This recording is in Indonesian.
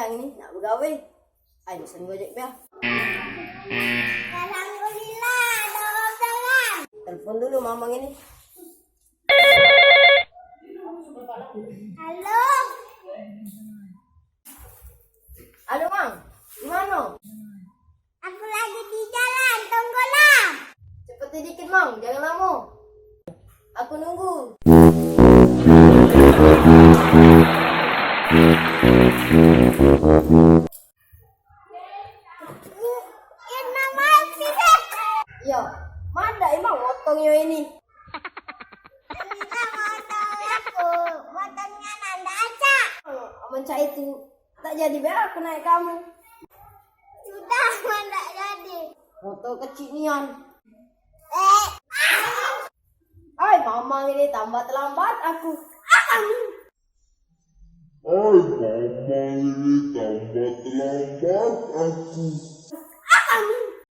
siang ini nak begawe. Ayo sen gojek ya. Alhamdulillah, ada orderan. Telepon dulu mamang ini. Halo. Halo Mang, gimana? Aku lagi di jalan, tunggulah. Cepet dikit Mang, jangan lama. Aku nunggu. Ini mau sih deh. Iya, mana emang motongnya ini? Kita motor aku, motornya nanda aja. Mencak itu tak jadi biar aku naik kamu. Sudah, nanda jadi. Motor kecil nian. Eh, Ay, mamang ini tambah terlambat aku. Ay, mama ini tambah terlambat aku.